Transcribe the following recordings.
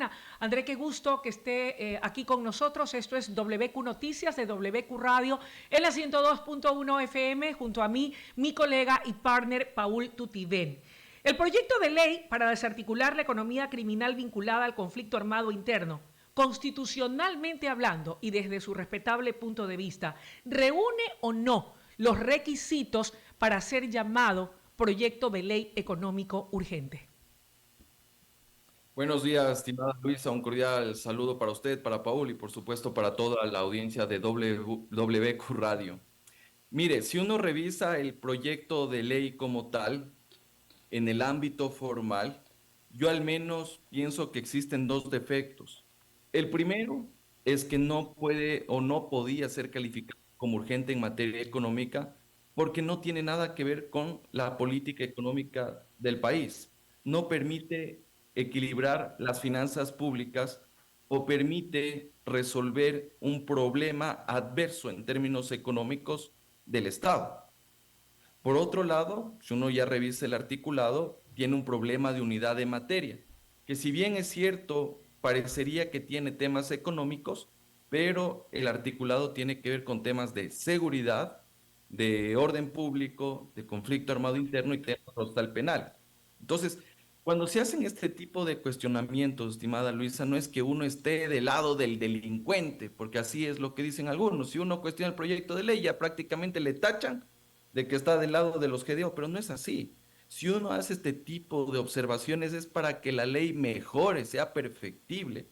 Ciudadana. André, qué gusto que esté aquí con nosotros. Esto es WQ Noticias de WQ Radio en la 102.1 FM, junto a mí, mi colega y partner Paul Tutibén. El proyecto de ley para desarticular la economía criminal vinculada al conflicto armado interno, constitucionalmente hablando y desde su respetable punto de vista, ¿reúne o no los requisitos para ser llamado proyecto de ley económico urgente? Buenos días, estimada Luisa. Un cordial saludo para usted, para Paul y por supuesto para toda la audiencia de WQ Radio. Mire, si uno revisa el proyecto de ley como tal, en el ámbito formal, yo al menos pienso que existen dos defectos. El primero es que no puede o no podía ser calificado como urgente en materia económica porque no tiene nada que ver con la política económica del país. No permite equilibrar las finanzas públicas o permite resolver un problema adverso en términos económicos del Estado. Por otro lado, si uno ya revisa el articulado, tiene un problema de unidad de materia, que si bien es cierto, parecería que tiene temas económicos, pero el articulado tiene que ver con temas de seguridad, de orden público, de conflicto armado interno y temas procesal penal. Entonces, cuando se hacen este tipo de cuestionamientos, estimada Luisa, no es que uno esté del lado del delincuente, porque así es lo que dicen algunos. Si uno cuestiona el proyecto de ley, ya prácticamente le tachan de que está del lado de los GDO, pero no es así. Si uno hace este tipo de observaciones es para que la ley mejore, sea perfectible.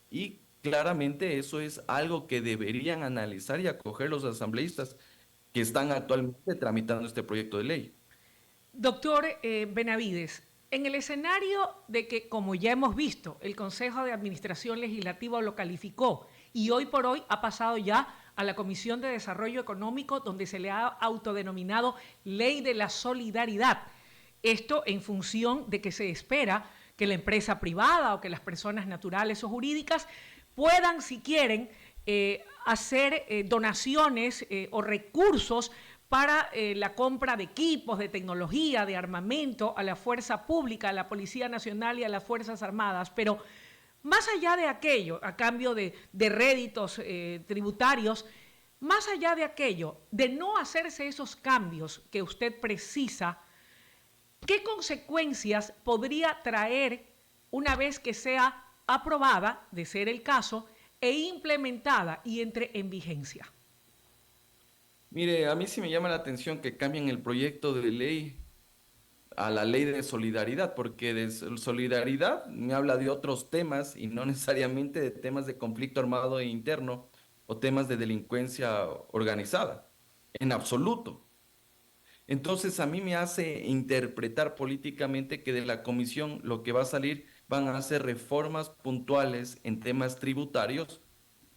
Y claramente eso es algo que deberían analizar y acoger los asambleístas que están actualmente tramitando este proyecto de ley. Doctor Benavides, en el escenario de que, como ya hemos visto, el Consejo de Administración Legislativa lo calificó y hoy por hoy ha pasado ya a la Comisión de Desarrollo Económico, donde se le ha autodenominado Ley de la Solidaridad. Esto en función de que se espera que la empresa privada o que las personas naturales o jurídicas puedan, si quieren, hacer donaciones o recursos para la compra de equipos, de tecnología, de armamento a la fuerza pública, a la Policía Nacional y a las Fuerzas Armadas. Pero más allá de aquello, a cambio de réditos tributarios, más allá de aquello, de no hacerse esos cambios que usted precisa, ¿qué consecuencias podría traer una vez que sea aprobada, de ser el caso, e implementada y entre en vigencia? Mire, a mí sí me llama la atención que cambien el proyecto de ley a la ley de solidaridad, porque de solidaridad me habla de otros temas y no necesariamente de temas de conflicto armado e interno o temas de delincuencia organizada, en absoluto. Entonces a mí me hace interpretar políticamente que de la comisión lo que va a salir van a ser reformas puntuales en temas tributarios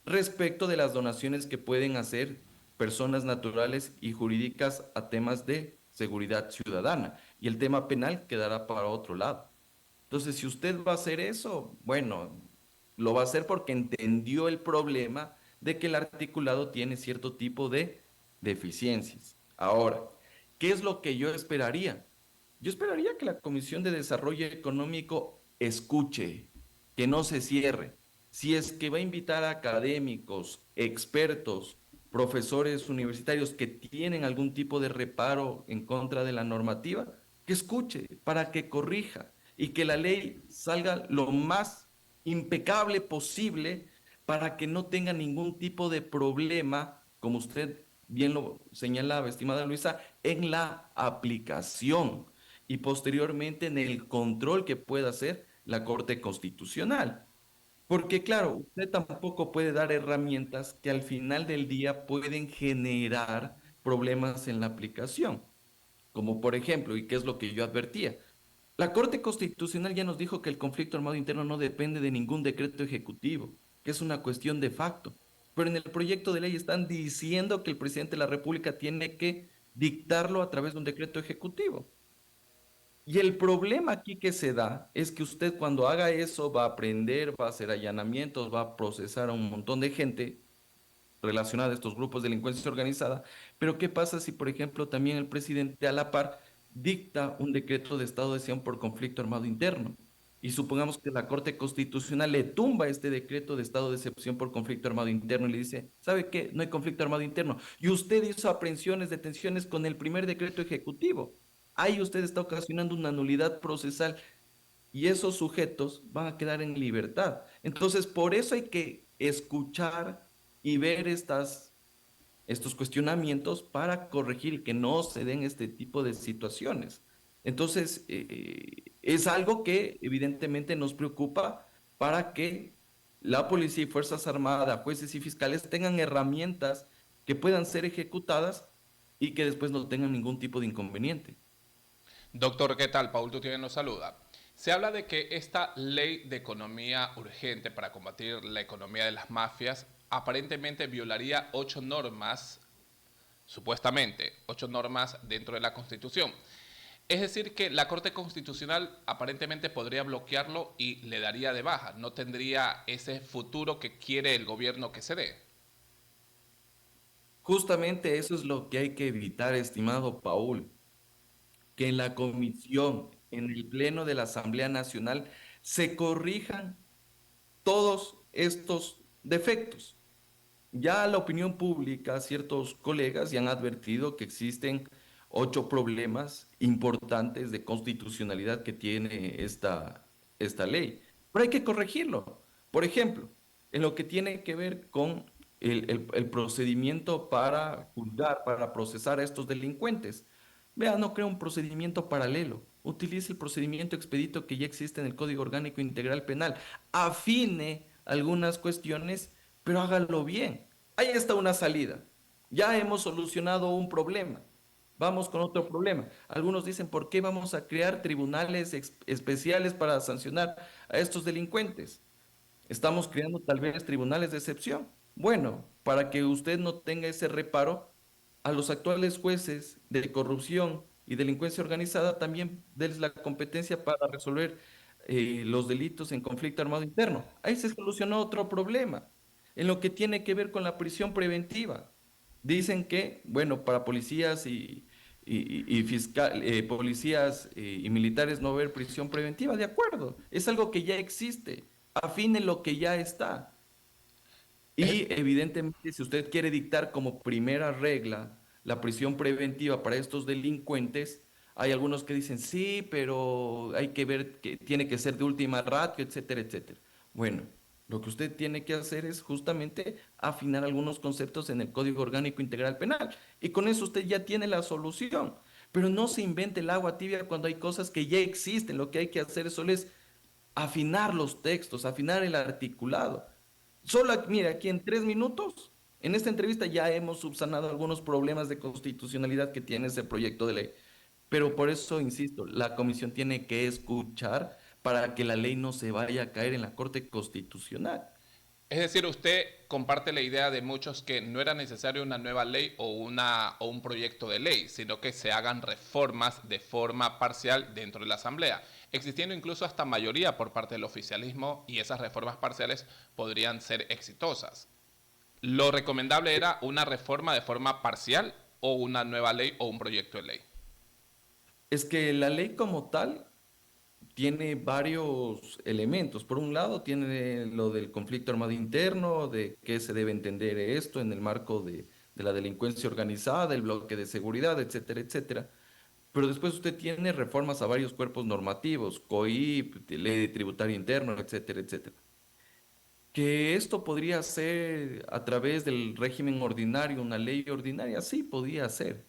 respecto de las donaciones que pueden hacer personas naturales y jurídicas a temas de seguridad ciudadana. Y el tema penal quedará para otro lado. Entonces, si usted va a hacer eso, bueno, lo va a hacer porque entendió el problema de que el articulado tiene cierto tipo de deficiencias. Ahora, ¿qué es lo que yo esperaría? Yo esperaría que la Comisión de Desarrollo Económico escuche, que no se cierre. Si es que va a invitar a académicos, expertos, profesores universitarios que tienen algún tipo de reparo en contra de la normativa, que escuche para que corrija y que la ley salga lo más impecable posible para que no tenga ningún tipo de problema, como usted bien lo señalaba, estimada Luisa, en la aplicación y posteriormente en el control que pueda hacer la Corte Constitucional. Porque claro, usted tampoco puede dar herramientas que al final del día pueden generar problemas en la aplicación, como por ejemplo, y qué es lo que yo advertía, la Corte Constitucional ya nos dijo que el conflicto armado interno no depende de ningún decreto ejecutivo, que es una cuestión de facto. Pero en el proyecto de ley están diciendo que el presidente de la República tiene que dictarlo a través de un decreto ejecutivo. Y el problema aquí que se da es que usted cuando haga eso va a aprender, va a hacer allanamientos, va a procesar a un montón de gente relacionada a estos grupos de delincuencia organizada. Pero ¿qué pasa si, por ejemplo, también el presidente a la par dicta un decreto de estado de excepción por conflicto armado interno? y supongamos que la Corte Constitucional le tumba este decreto de estado de excepción por conflicto armado interno y le dice, ¿sabe qué? No hay conflicto armado interno. Y usted hizo aprehensiones, detenciones con el primer decreto ejecutivo. Ahí usted está ocasionando una nulidad procesal y esos sujetos van a quedar en libertad. Entonces, por eso hay que escuchar y ver estos cuestionamientos para corregir y que no se den este tipo de situaciones. Entonces, es algo que evidentemente nos preocupa para que la policía y Fuerzas Armadas, jueces y fiscales tengan herramientas que puedan ser ejecutadas y que después no tengan ningún tipo de inconveniente. Doctor, ¿qué tal? Paul Gutiérrez nos saluda. Se habla de que esta ley de economía urgente para combatir la economía de las mafias aparentemente violaría 8 normas, supuestamente, 8 normas dentro de la Constitución. Es decir, que la Corte Constitucional aparentemente podría bloquearlo y le daría de baja. No tendría ese futuro que quiere el gobierno que se dé. Justamente eso es lo que hay que evitar, estimado Paul, que en la comisión, en el pleno de la Asamblea Nacional, se corrijan todos estos defectos. Ya la opinión pública, ciertos colegas ya han advertido que existen 8 problemas importantes de constitucionalidad que tiene esta ley, pero hay que corregirlo. Por ejemplo, en lo que tiene que ver con el procedimiento para juzgar, para procesar a estos delincuentes. Vea, no crea un procedimiento paralelo. Utilice el procedimiento expedito que ya existe en el Código Orgánico Integral Penal. Afine algunas cuestiones, pero hágalo bien. Ahí está una salida. Ya hemos solucionado un problema. Vamos con otro problema. Algunos dicen, ¿por qué vamos a crear tribunales especiales para sancionar a estos delincuentes? Estamos creando tal vez tribunales de excepción. Bueno, para que usted no tenga ese reparo, a los actuales jueces de corrupción y delincuencia organizada también denles la competencia para resolver los delitos en conflicto armado interno. Ahí se solucionó otro problema. En lo que tiene que ver con la prisión preventiva. Dicen que, bueno, para policías policías y militares no haber prisión preventiva, de acuerdo. Es algo que ya existe. Afine lo que ya está. Es, Y evidentemente, si usted quiere dictar como primera regla la prisión preventiva para estos delincuentes, hay algunos que dicen, sí, pero hay que ver que tiene que ser de última ratio, etcétera, etcétera. Bueno, lo que usted tiene que hacer es justamente afinar algunos conceptos en el Código Orgánico Integral Penal. Y con eso usted ya tiene la solución. Pero no se invente el agua tibia cuando hay cosas que ya existen. Lo que hay que hacer es solo es afinar los textos, afinar el articulado. Solo, mira, aquí en 3 minutos, en esta entrevista ya hemos subsanado algunos problemas de constitucionalidad que tiene ese proyecto de ley. Pero por eso, insisto, la comisión tiene que escuchar para que la ley no se vaya a caer en la Corte Constitucional. es decir, usted comparte la idea de muchos que no era necesario una nueva ley o un proyecto de ley, sino que se hagan reformas de forma parcial dentro de la Asamblea, existiendo incluso hasta mayoría por parte del oficialismo y esas reformas parciales podrían ser exitosas. Lo recomendable era una reforma de forma parcial o una nueva ley o un proyecto de ley. Es que la ley como tal tiene varios elementos. Por un lado, tiene lo del conflicto armado interno, de qué se debe entender esto en el marco de la delincuencia organizada, el bloque de seguridad, etcétera, etcétera. Pero después usted tiene reformas a varios cuerpos normativos, COIP, ley tributaria interna, etcétera, etcétera. Que esto podría ser a través del régimen ordinario, una ley ordinaria, sí, podía ser.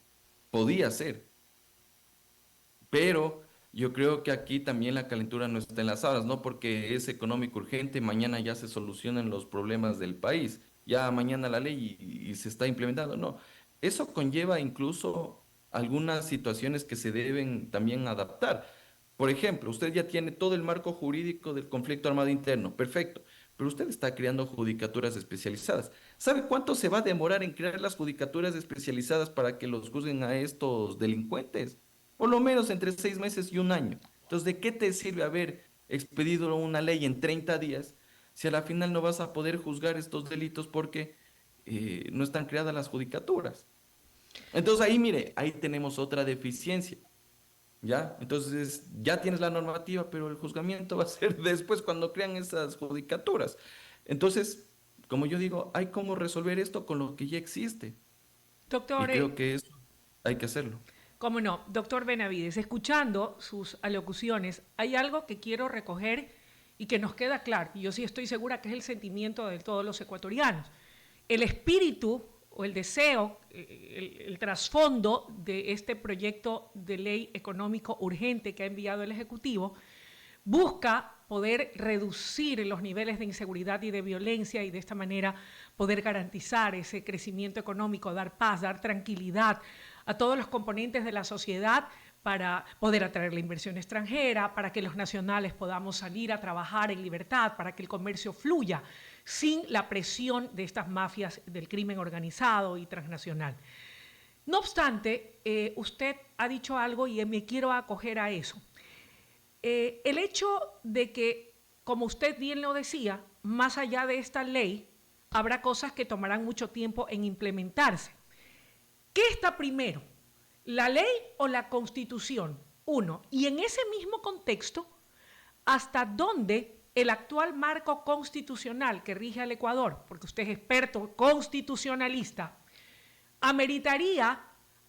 Pero yo creo que aquí también la calentura no está en las horas, no porque es económico urgente, mañana ya se solucionan los problemas del país, ya mañana la ley y se está implementando, no. Eso conlleva incluso algunas situaciones que se deben también adaptar. Por ejemplo, usted ya tiene todo el marco jurídico del conflicto armado interno, perfecto, pero usted está creando judicaturas especializadas. ¿Sabe cuánto se va a demorar en crear las judicaturas especializadas para que los juzguen a estos delincuentes? Por lo menos entre 6 meses y un año. Entonces, ¿de qué te sirve haber expedido una ley en 30 días si a la final no vas a poder juzgar estos delitos porque no están creadas las judicaturas? Entonces ahí, mire, ahí tenemos otra deficiencia. ¿ya? Entonces ya tienes la normativa, pero el juzgamiento va a ser después cuando crean esas judicaturas. Entonces, como yo digo, hay cómo resolver esto con lo que ya existe. Y Doctor, creo que eso hay que hacerlo. cómo no, doctor Benavides, escuchando sus alocuciones, hay algo que quiero recoger y que nos queda claro, y yo sí estoy segura que es el sentimiento de todos los ecuatorianos. El espíritu o el deseo, el trasfondo de este proyecto de ley económico urgente que ha enviado el Ejecutivo busca poder reducir los niveles de inseguridad y de violencia y de esta manera poder garantizar ese crecimiento económico, dar paz, dar tranquilidad a todos los componentes de la sociedad para poder atraer la inversión extranjera, para que los nacionales podamos salir a trabajar en libertad, para que el comercio fluya sin la presión de estas mafias del crimen organizado y transnacional. No obstante, usted ha dicho algo y me quiero acoger a eso. El hecho de que, como usted bien lo decía, más allá de esta ley, habrá cosas que tomarán mucho tiempo en implementarse. ¿Qué está primero? ¿La ley o la Constitución? Uno. Y en ese mismo contexto, ¿hasta dónde el actual marco constitucional que rige al Ecuador, porque usted es experto constitucionalista, ameritaría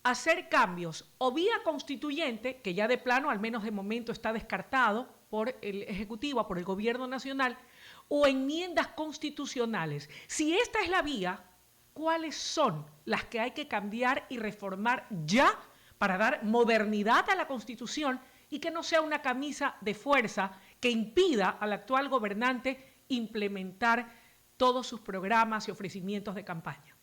hacer cambios o vía constituyente, que ya de plano, al menos de momento, está descartado por el Ejecutivo, por el Gobierno Nacional, o enmiendas constitucionales? Si esta es la vía, ¿cuáles son las que hay que cambiar y reformar ya para dar modernidad a la Constitución y que no sea una camisa de fuerza que impida al actual gobernante implementar todos sus programas y ofrecimientos de campaña?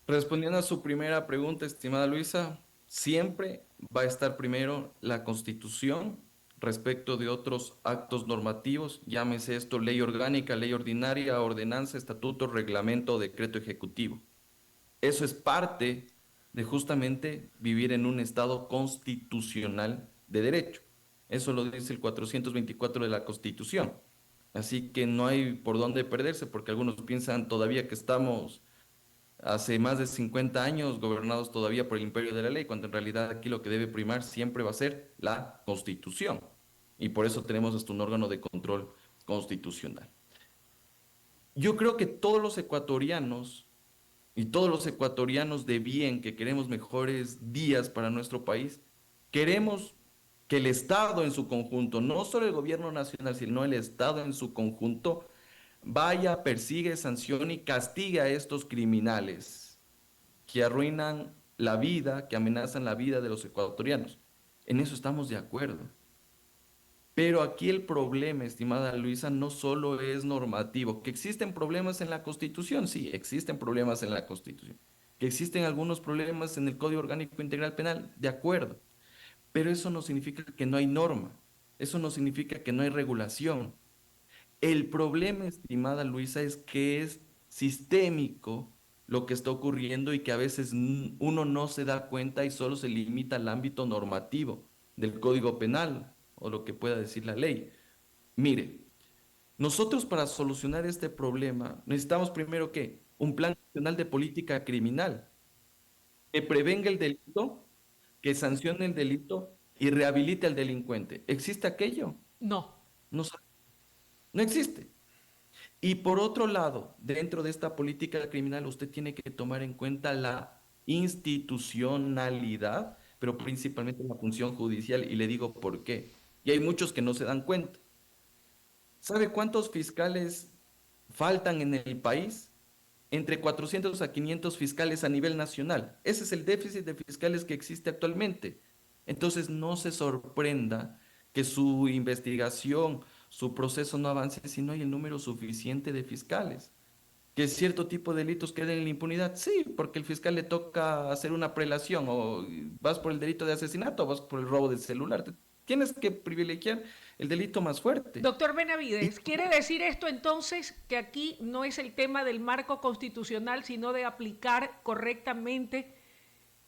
Respondiendo a su primera pregunta, estimada Luisa, siempre va a estar primero la Constitución respecto de otros actos normativos, llámese esto ley orgánica, ley ordinaria, ordenanza, estatuto, reglamento o decreto ejecutivo. Eso es parte de justamente vivir en un estado constitucional de derecho. Eso lo dice el 424 de la Constitución. Así que no hay por dónde perderse, porque algunos piensan todavía que estamos hace más de 50 años gobernados todavía por el imperio de la ley, cuando en realidad aquí lo que debe primar siempre va a ser la Constitución. Y por eso tenemos hasta un órgano de control constitucional. Yo creo que todos los ecuatorianos y todos los ecuatorianos de bien que queremos mejores días para nuestro país, queremos que el Estado en su conjunto, no solo el gobierno nacional, sino el Estado en su conjunto, vaya, persigue, sancione y castigue a estos criminales que arruinan la vida, que amenazan la vida de los ecuatorianos. En eso estamos de acuerdo. Pero aquí el problema, estimada Luisa, no solo es normativo. Que existen problemas en la Constitución, sí, existen problemas en la Constitución. Que existen algunos problemas en el Código Orgánico Integral Penal, de acuerdo. Pero eso no significa que no hay norma. Eso no significa que no hay regulación. El problema, estimada Luisa, es que es sistémico lo que está ocurriendo y que a veces uno no se da cuenta y solo se limita al ámbito normativo del Código Penal o lo que pueda decir la ley. Mire, nosotros para solucionar este problema necesitamos primero ¿qué? Un plan nacional de política criminal que prevenga el delito, que sancione el delito y rehabilite al delincuente. ¿Existe aquello? No. No, no existe. Y por otro lado, dentro de esta política criminal, usted tiene que tomar en cuenta la institucionalidad, pero principalmente la función judicial, y le digo por qué. Y hay muchos que no se dan cuenta. ¿Sabe cuántos fiscales faltan en el país? Entre 400 a 500 fiscales a nivel nacional. Ese es el déficit de fiscales que existe actualmente. Entonces no se sorprenda que su investigación, su proceso no avance si no hay el número suficiente de fiscales. ¿Que cierto tipo de delitos queden en la impunidad? Sí, porque el fiscal le toca hacer una prelación, o vas por el delito de asesinato o vas por el robo del celular. Tienes que privilegiar el delito más fuerte. Doctor Benavides, ¿quiere decir esto entonces que aquí no es el tema del marco constitucional, sino de aplicar correctamente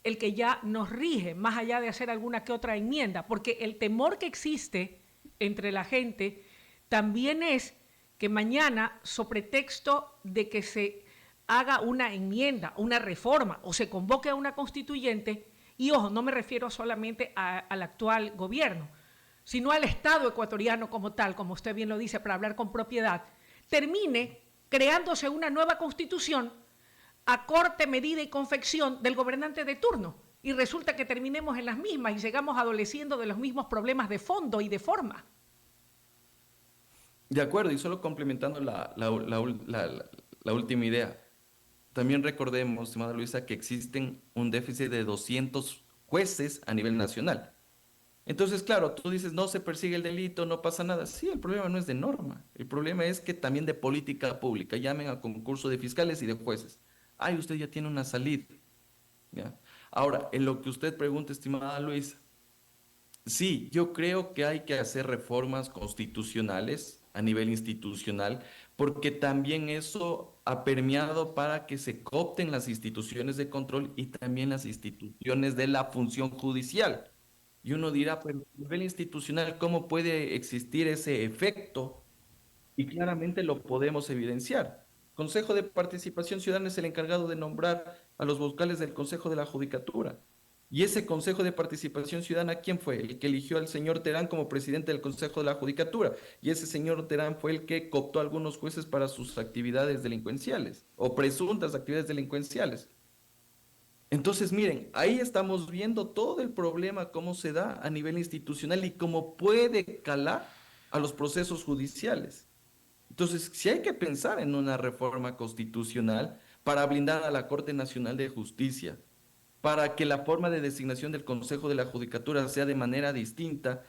el que ya nos rige, más allá de hacer alguna que otra enmienda? Porque el temor que existe entre la gente también es que mañana, sobre pretexto de que se haga una enmienda, una reforma o se convoque a una constituyente, y ojo, no me refiero solamente al actual gobierno, sino al Estado ecuatoriano como tal, como usted bien lo dice, para hablar con propiedad, termine creándose una nueva constitución a corte, medida y confección del gobernante de turno. Y resulta que terminemos en las mismas y sigamos adoleciendo de los mismos problemas de fondo y de forma. De acuerdo, y solo complementando la última idea. También recordemos, estimada Luisa, que existen un déficit de 200 jueces a nivel nacional. Entonces, claro, tú dices, no se persigue el delito, no pasa nada. Sí, el problema no es de norma. El problema es que también de política pública. Llamen a concurso de fiscales y de jueces. Ay, usted ya tiene una salida. ¿Ya? Ahora, en lo que usted pregunta, estimada Luisa, sí, yo creo que hay que hacer reformas constitucionales a nivel institucional, porque también eso ha permeado para que se coopten las instituciones de control y también las instituciones de la función judicial. Y uno dirá, pero a nivel institucional, ¿cómo puede existir ese efecto? Y claramente lo podemos evidenciar. Consejo de Participación Ciudadana es el encargado de nombrar a los vocales del Consejo de la Judicatura. Y ese Consejo de Participación Ciudadana, ¿quién fue? El que eligió al señor Terán como presidente del Consejo de la Judicatura. Y ese señor Terán fue el que cooptó a algunos jueces para sus actividades delincuenciales o presuntas actividades delincuenciales. Entonces, miren, ahí estamos viendo todo el problema, cómo se da a nivel institucional y cómo puede calar a los procesos judiciales. Entonces, si hay que pensar en una reforma constitucional para blindar a la Corte Nacional de Justicia, para que la forma de designación del Consejo de la Judicatura sea de manera distinta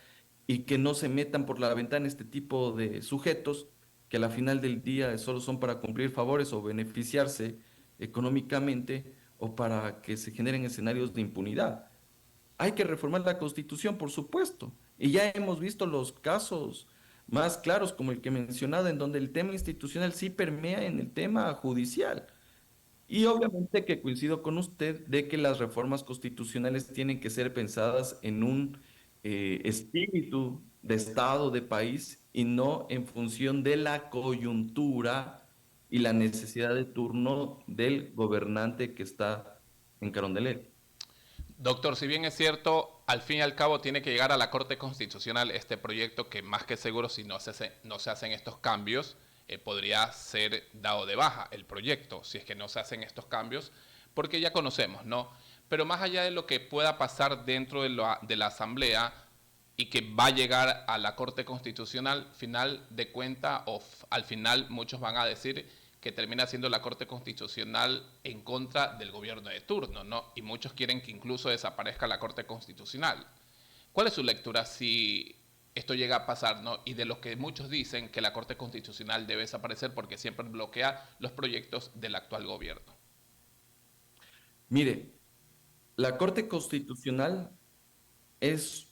y que no se metan por la ventana este tipo de sujetos que a la final del día solo son para cumplir favores o beneficiarse económicamente o para que se generen escenarios de impunidad. Hay que reformar la Constitución, por supuesto, y ya hemos visto los casos más claros como el que he mencionado, en donde el tema institucional sí permea en el tema judicial. Y obviamente que coincido con usted de que las reformas constitucionales tienen que ser pensadas en un espíritu de Estado, de país, y no en función de la coyuntura y la necesidad de turno del gobernante que está en Carondelet. Doctor, si bien es cierto, al fin y al cabo tiene que llegar a la Corte Constitucional este proyecto que más que seguro si no se hacen estos cambios, podría ser dado de baja el proyecto, si es que no se hacen estos cambios, porque ya conocemos, ¿no? Pero más allá de lo que pueda pasar dentro de la Asamblea y que va a llegar a la Corte Constitucional, final de cuenta o al final muchos van a decir que termina siendo la Corte Constitucional en contra del gobierno de turno, ¿no? Y muchos quieren que incluso desaparezca la Corte Constitucional. ¿Cuál es su lectura si esto llega a pasar, ¿no? Y de los que muchos dicen que la Corte Constitucional debe desaparecer porque siempre bloquea los proyectos del actual gobierno. Mire, la Corte Constitucional es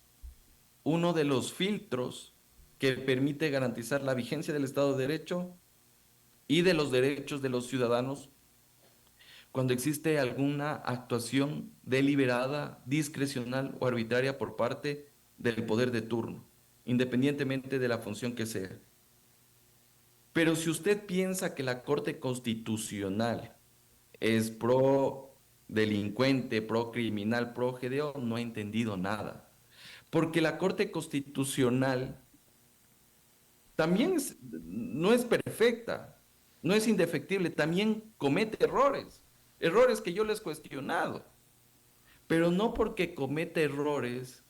uno de los filtros que permite garantizar la vigencia del Estado de Derecho y de los derechos de los ciudadanos cuando existe alguna actuación deliberada, discrecional o arbitraria por parte del poder de turno, independientemente de la función que sea. Pero si usted piensa que la Corte Constitucional es pro delincuente, pro criminal, pro GDO, no ha entendido nada. Porque la Corte Constitucional también no es perfecta, no es indefectible, también comete errores, errores que yo les he cuestionado. Pero no porque cometa errores,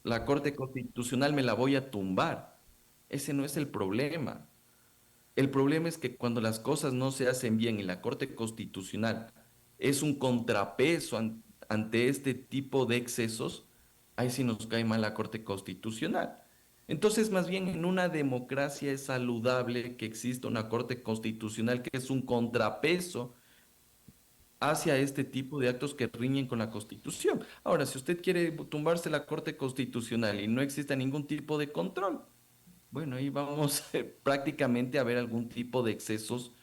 la Corte Constitucional me la voy a tumbar. Ese no es el problema. El problema es que cuando las cosas no se hacen bien y la Corte Constitucional es un contrapeso ante este tipo de excesos, ahí sí nos cae mal la Corte Constitucional. Entonces, más bien en una democracia es saludable que exista una Corte Constitucional que es un contrapeso hacia este tipo de actos que riñen con la Constitución. Ahora, si usted quiere tumbarse la Corte Constitucional y no exista ningún tipo de control, bueno, ahí vamos prácticamente a ver algún tipo de excesos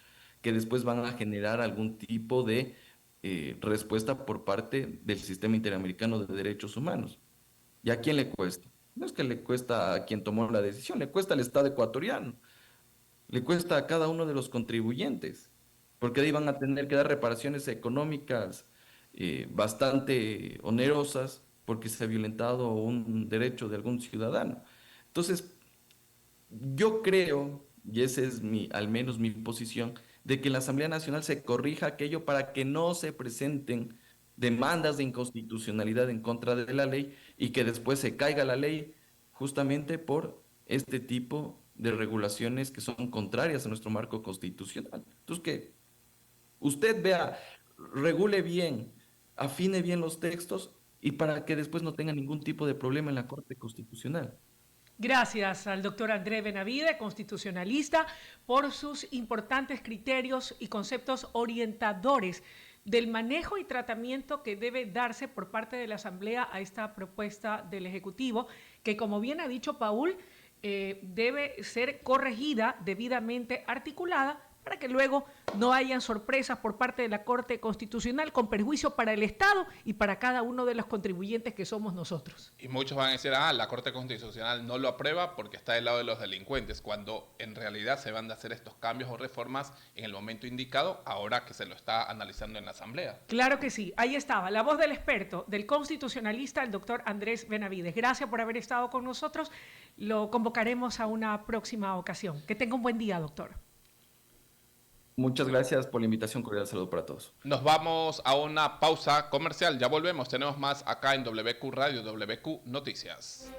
que después van a generar algún tipo de respuesta por parte del sistema interamericano de derechos humanos. ¿Y a quién le cuesta? No es que le cuesta a quien tomó la decisión, le cuesta al Estado ecuatoriano, le cuesta a cada uno de los contribuyentes, porque ahí van a tener que dar reparaciones económicas bastante onerosas porque se ha violentado un derecho de algún ciudadano. Entonces, yo creo, y esa es al menos mi posición, de que en la Asamblea Nacional se corrija aquello para que no se presenten demandas de inconstitucionalidad en contra de la ley y que después se caiga la ley justamente por este tipo de regulaciones que son contrarias a nuestro marco constitucional. Entonces, que usted vea, regule bien, afine bien los textos y para que después no tenga ningún tipo de problema en la Corte Constitucional. Gracias al doctor Andrés Benavide, constitucionalista, por sus importantes criterios y conceptos orientadores del manejo y tratamiento que debe darse por parte de la Asamblea a esta propuesta del Ejecutivo, que como bien ha dicho Paul, debe ser corregida, debidamente articulada, para que luego no hayan sorpresas por parte de la Corte Constitucional con perjuicio para el Estado y para cada uno de los contribuyentes que somos nosotros. Y muchos van a decir, la Corte Constitucional no lo aprueba porque está del lado de los delincuentes, cuando en realidad se van a hacer estos cambios o reformas en el momento indicado, ahora que se lo está analizando en la Asamblea. Claro que sí, ahí estaba, la voz del experto, del constitucionalista, el doctor Andrés Benavides. Gracias por haber estado con nosotros, lo convocaremos a una próxima ocasión. Que tenga un buen día, doctor. Muchas gracias por la invitación. Cordial saludo para todos. Nos vamos a una pausa comercial. Ya volvemos. Tenemos más acá en WQ Radio, WQ Noticias.